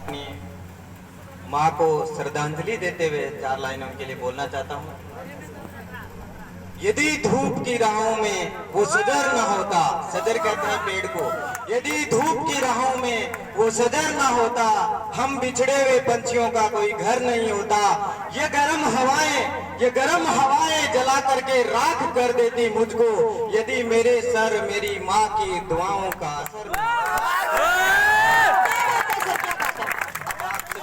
अपनी माँ को श्रद्धांजलि देते हुए 4 लाइनें उनके लिए बोलना चाहता हूँ। यदि धूप की राहों में वो सजर न होता, सजर कहते हैं पेड़ को, यदि धूप की राहों में वो सजर न होता, हम बिछड़े हुए पंछियों का कोई घर नहीं होता। ये गर्म हवाएं जला करके राख कर देती मुझको, यदि मेरे सर मेरी माँ की दुआओं का असर।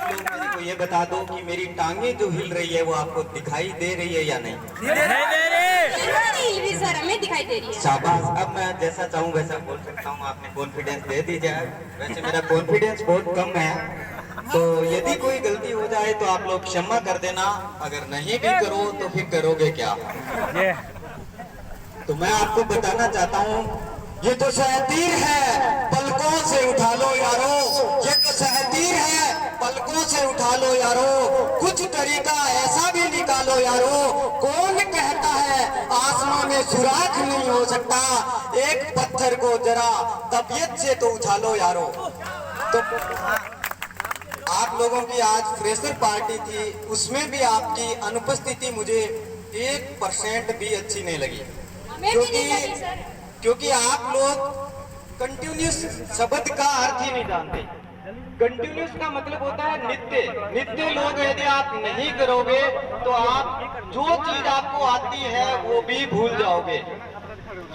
मेरे को ये बता दो कि मेरी टांगे जो हिल रही है वो आपको दिखाई दे रही है या नहीं? सर हमें दिखाई दे रही है। शाबाश, अब मैं जैसा चाहूँ वैसा बोल सकता हूँ। आपने कॉन्फिडेंस दे दीजिए। वैसे मेरा कॉन्फिडेंस बहुत कम है, तो यदि कोई गलती हो जाए तो आप लोग क्षमा कर देना। अगर नहीं भी करो तो फिर करोगे क्या? तो मैं आपको बताना चाहता हूँ, ये तो सहतीर है, पलकों से उठा लो यारो। ये तो सहतीर है, पलकों से उठा लो यारो। कुछ तरीका ऐसा भी निकालो यारो। कौन कहता है आसमां में सुराख नहीं हो सकता? एक पत्थर को जरा तबीयत से तो उछालो यारो। तो आप लोगों की आज फ्रेशर पार्टी थी, उसमें भी आपकी अनुपस्थिति मुझे 1% भी अच्छी नहीं लगी, क्योंकि आप लोग कंटिन्यूस शब्द का अर्थ ही नहीं जानते। कंटिन्यूस का मतलब होता है नित्य लोग यदि आप नहीं करोगे तो आप जो चीज आपको आती है वो भी भूल जाओगे।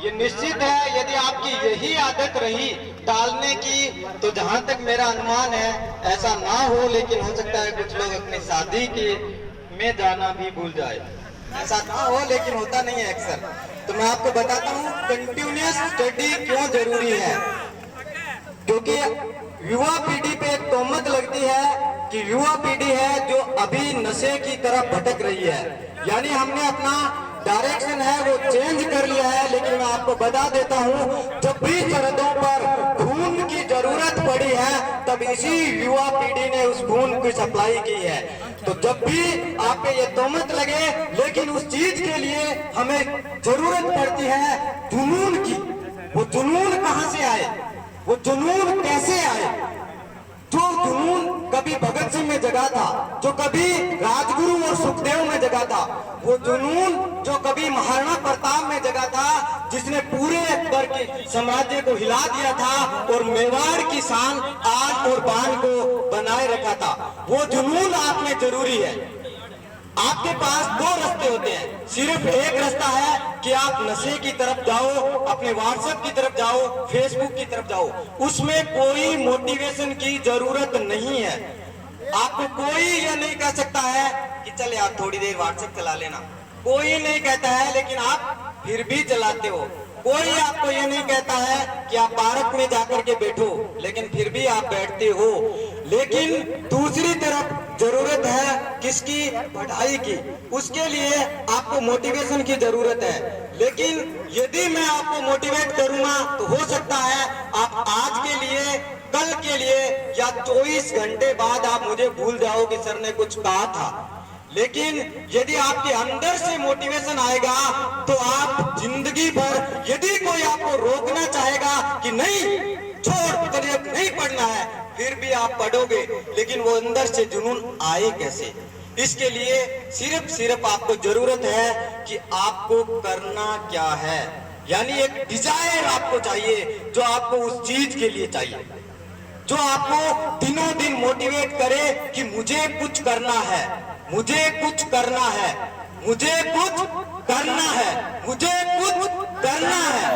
ये निश्चित है, यदि आपकी यही आदत रही टालने की, तो जहां तक मेरा अनुमान है ऐसा ना हो, लेकिन हो सकता है कुछ लोग अपनी शादी के में जाना भी भूल जाए। ऐसा ना हो, लेकिन होता नहीं है अक्सर। तो मैं आपको बताता हूँ कंटिन्यूस स्टडी क्यों जरूरी है। क्योंकि युवा पीढ़ी पे एक तोहमत लगती है कि युवा पीढ़ी है जो अभी नशे की तरफ भटक रही है, यानी हमने अपना डायरेक्शन है वो चेंज कर लिया है। लेकिन मैं आपको बता देता हूँ, जब भी सरहदों पर खून की जरूरत पड़ी है तब इसी युवा पीढ़ी ने उस खून की सप्लाई की है। तो जब भी आपको ये तोहमत लगे, लेकिन उस चीज के लिए हमें जरूरत पड़ती है जुनून की। वो जुनून कहाँ से आए, वो जुनून कैसे आए? जो जुनून कभी भगत सिंह में जगा था, जो कभी राजगुरु और सुखदेव में जगा था, वो जुनून जो कभी महाराणा प्रताप में जगा था, जिसने पूरे अकबर के साम्राज्य को हिला दिया था और मेवाड़ की शान आन और बान को बनाए रखा था, वो जुनून आप में जरूरी है। आपके पास 2 रास्ते होते हैं। सिर्फ एक रास्ता है कि आप नशे की तरफ जाओ, अपने व्हाट्सएप की तरफ जाओ, फेसबुक की तरफ जाओ। उसमें कोई मोटिवेशन की जरूरत नहीं है। आपको कोई यह नहीं कह सकता है कि चल यार थोड़ी देर व्हाट्सएप चला लेना, कोई नहीं कहता है, लेकिन आप फिर भी चलाते हो। कोई आपको ये नहीं कहता है कि आप पार्क में जाकर के बैठो, लेकिन फिर भी आप बैठते हो। लेकिन दूसरी तरफ जरूरत है किसकी? पढ़ाई की। उसके लिए आपको मोटिवेशन की जरूरत है। लेकिन यदि मैं आपको मोटिवेट करूंगा तो हो सकता है आप आज के लिए, कल के लिए या 24 घंटे बाद आप मुझे भूल जाओ कि सर ने कुछ कहा था। लेकिन यदि आपके अंदर से मोटिवेशन आएगा तो आप जिंदगी भर, यदि कोई आपको रोकना चाहेगा कि नहीं छोड़ तुझे नहीं पढ़ना है, फिर भी आप पढ़ोगे। लेकिन वो अंदर से जुनून आए कैसे? इसके लिए सिर्फ आपको जरूरत है कि आपको करना क्या है, यानी एक डिजायर आपको चाहिए जो आपको उस चीज के लिए चाहिए, जो आपको दिनों दिन मोटिवेट करे कि मुझे कुछ करना है, मुझे कुछ करना है, मुझे कुछ करना है, मुझे कुछ करना है।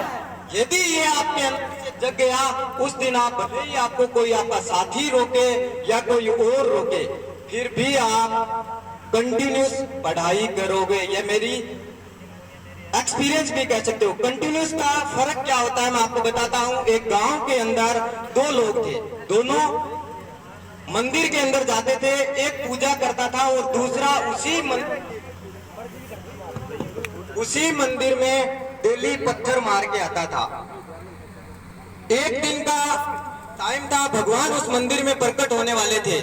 यदि ये आपके अंदर से जग गया, उस दिन आप भले ही आपको कोई आपका साथी रोके या कोई और रोके, फिर भी आप कंटिन्यूस पढ़ाई करोगे। ये मेरी एक्सपीरियंस भी कह सकते हो। कंटिन्यूस का फर्क क्या होता है मैं आपको बताता हूँ। एक गांव के अंदर 2 लोग थे, दोनों मंदिर के अंदर जाते थे। एक पूजा करता था और दूसरा उसी मंदिर में डेली पत्थर मार के आता था। एक दिन का टाइम था, भगवान उस मंदिर में प्रकट होने वाले थे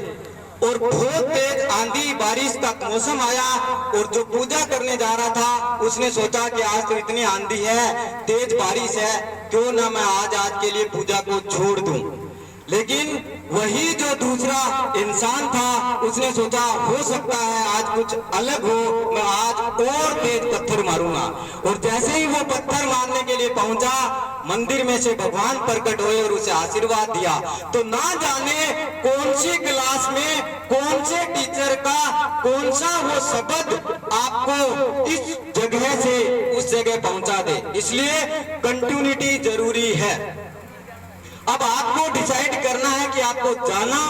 और बहुत तेज आंधी बारिश का मौसम आया और जो पूजा करने जा रहा था उसने सोचा कि आज तो इतनी आंधी है, तेज बारिश है, क्यों ना मैं आज के लिए पूजा को छोड़ दूं। लेकिन वही जो दूसरा इंसान था, उसने सोचा हो सकता है आज कुछ अलग हो, मैं आज और तेज पत्थर मारूंगा। और जैसे ही वो पत्थर मारने के लिए पहुंचा, मंदिर में से भगवान प्रकट हुए और उसे आशीर्वाद दिया। तो ना जाने कौन सी क्लास में कौन से टीचर का कौन सा वो शब्द आपको इस जगह से उस जगह पहुंचा दे। इसलिए कंटिन्यूटी जरूरी है। अब आपको डिसाइड करना है कि आपको जाना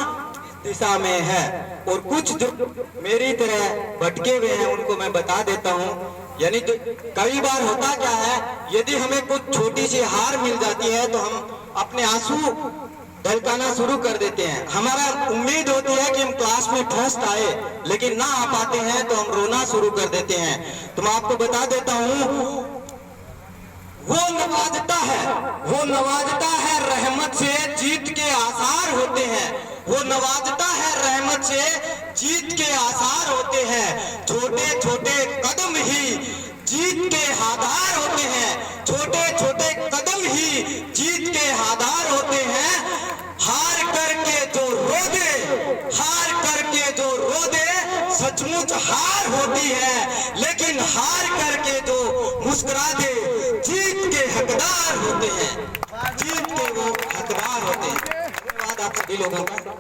दिशा में है। और कुछ जो मेरी तरह भटके हुए हैं उनको मैं बता देता हूं। यानी तो कई बार होता क्या है, यदि हमें कुछ छोटी सी हार मिल जाती है तो हम अपने आंसू ढलकाना शुरू कर देते हैं। हमारा उम्मीद होती है कि हम क्लास में फर्स्ट आए, लेकिन ना आ पाते हैं तो हम रोना शुरू कर देते हैं। तो मैं आपको बता देता हूं, वो नवाजता है रहमत से, जीत के आसार होते हैं। वो नवाजता है रहमत से, जीत के आसार होते हैं। छोटे छोटे कदम ही जीत के आधार होते हैं। छोटे छोटे कदम ही जीत के आधार होते हैं। हार करके जो रो दे सचमुच हार होती है, लेकिन हार करके जो मुस्कुरा दे जीत के हकदार होते हैं। जीत के वो हकदार होते हैं। धन्यवाद आप सभी लोगों का।